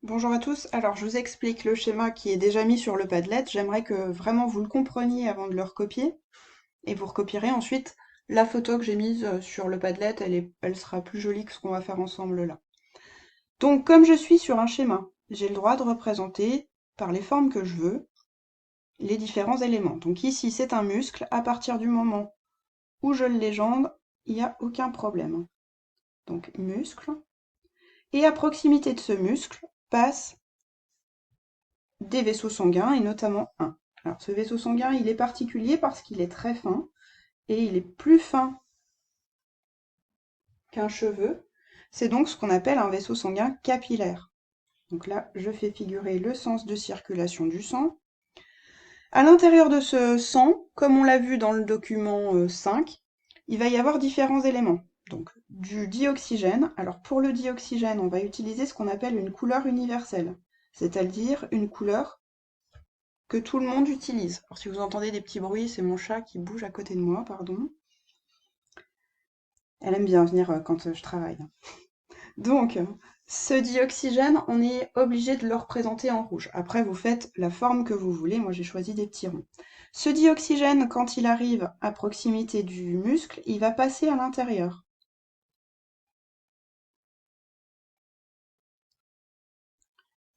Bonjour à tous, alors je vous explique le schéma qui est déjà mis sur le Padlet. J'aimerais que vraiment vous le compreniez avant de le recopier, et vous recopierez ensuite la photo que j'ai mise sur le Padlet, elle sera plus jolie que ce qu'on va faire ensemble là. Donc comme je suis sur un schéma, j'ai le droit de représenter, par les formes que je veux, les différents éléments. Donc ici c'est un muscle, à partir du moment où je le légende, il n'y a aucun problème. Donc muscle, et à proximité de ce muscle passe des vaisseaux sanguins et notamment un. Alors ce vaisseau sanguin, il est particulier parce qu'il est très fin et il est plus fin qu'un cheveu. C'est donc ce qu'on appelle un vaisseau sanguin capillaire. Donc là, je fais figurer le sens de circulation du sang. À l'intérieur de ce sang, comme on l'a vu dans le document 5, il va y avoir différents éléments. Donc du dioxygène. Alors pour le dioxygène, on va utiliser ce qu'on appelle une couleur universelle, c'est-à-dire une couleur que tout le monde utilise. Alors si vous entendez des petits bruits, c'est mon chat qui bouge à côté de moi, pardon. Elle aime bien venir quand je travaille. Donc, ce dioxygène, on est obligé de le représenter en rouge. Après, vous faites la forme que vous voulez. Moi, j'ai choisi des petits ronds. Ce dioxygène, quand il arrive à proximité du muscle, il va passer à l'intérieur.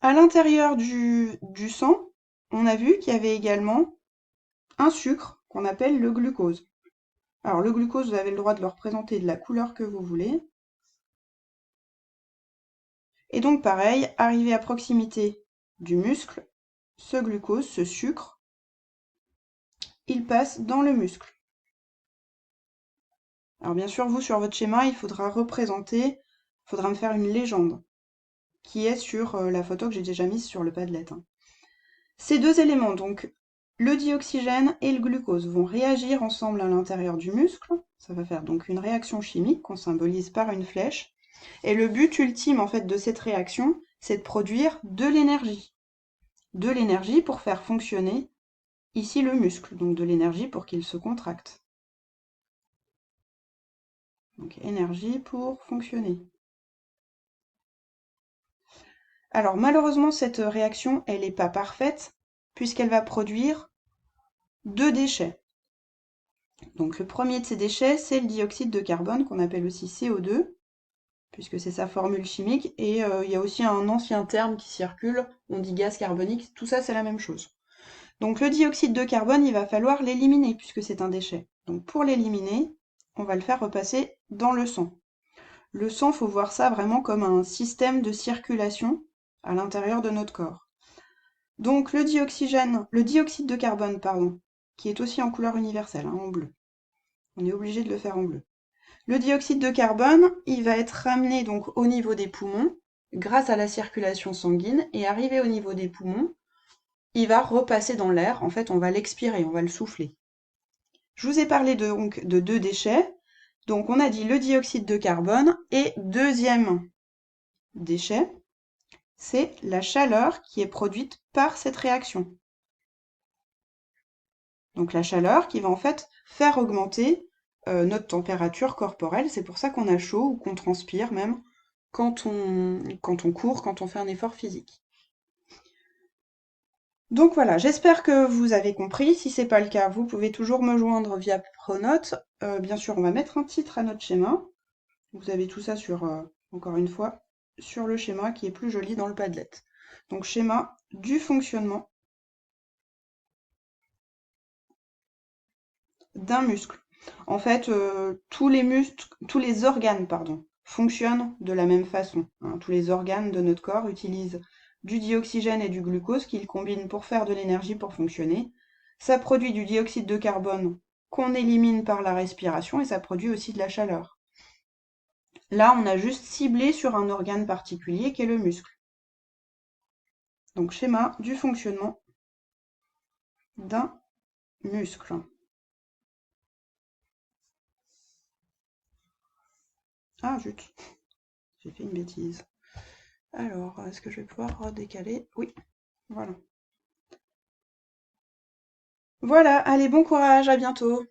À l'intérieur du sang, on a vu qu'il y avait également un sucre qu'on appelle le glucose. Alors, le glucose, vous avez le droit de le représenter de la couleur que vous voulez. Et donc pareil, arrivé à proximité du muscle, ce glucose, ce sucre, il passe dans le muscle. Alors bien sûr, vous, sur votre schéma, il faudra représenter, il faudra me faire une légende, qui est sur la photo que j'ai déjà mise sur le Padlet. Ces deux éléments, donc le dioxygène et le glucose, vont réagir ensemble à l'intérieur du muscle. Ça va faire donc une réaction chimique qu'on symbolise par une flèche. Et le but ultime en fait de cette réaction, c'est de produire de l'énergie. De l'énergie pour faire fonctionner ici le muscle, donc de l'énergie pour qu'il se contracte. Donc énergie pour fonctionner. Alors malheureusement cette réaction, elle n'est pas parfaite puisqu'elle va produire deux déchets. Donc le premier de ces déchets, c'est le dioxyde de carbone qu'on appelle aussi CO2, puisque c'est sa formule chimique, et il y a aussi un ancien terme qui circule, on dit gaz carbonique, tout ça c'est la même chose. Donc le dioxyde de carbone, il va falloir l'éliminer puisque c'est un déchet. Donc pour l'éliminer, on va le faire repasser dans le sang. Le sang, faut voir ça vraiment comme un système de circulation à l'intérieur de notre corps. Donc le dioxyde de carbone, pardon, qui est aussi en couleur universelle, hein, en bleu. On est obligé de le faire en bleu. Le dioxyde de carbone, il va être ramené donc au niveau des poumons grâce à la circulation sanguine et arrivé au niveau des poumons, il va repasser dans l'air. En fait, on va l'expirer, on va le souffler. Je vous ai parlé donc de deux déchets. Donc on a dit le dioxyde de carbone et deuxième déchet, c'est la chaleur qui est produite par cette réaction. Donc la chaleur qui va en fait faire augmenter notre température corporelle. C'est pour ça qu'on a chaud ou qu'on transpire même quand on court, quand on fait un effort physique. Donc voilà, j'espère que vous avez compris. Si c'est pas le cas, vous pouvez toujours me joindre via Pronote. Bien sûr, on va mettre un titre à notre schéma. Vous avez tout ça sur, encore une fois, sur le schéma qui est plus joli dans le Padlet. Donc schéma du fonctionnement d'un muscle. En fait, tous les muscles, tous les organes, pardon, fonctionnent de la même façon, hein. Tous les organes de notre corps utilisent du dioxygène et du glucose qu'ils combinent pour faire de l'énergie pour fonctionner. Ça produit du dioxyde de carbone qu'on élimine par la respiration et ça produit aussi de la chaleur. Là, on a juste ciblé sur un organe particulier qui est le muscle. Donc schéma du fonctionnement d'un muscle. Ah zut, j'ai fait une bêtise. Alors, est-ce que je vais pouvoir redécaler? Oui, voilà. Voilà, allez, bon courage, à bientôt.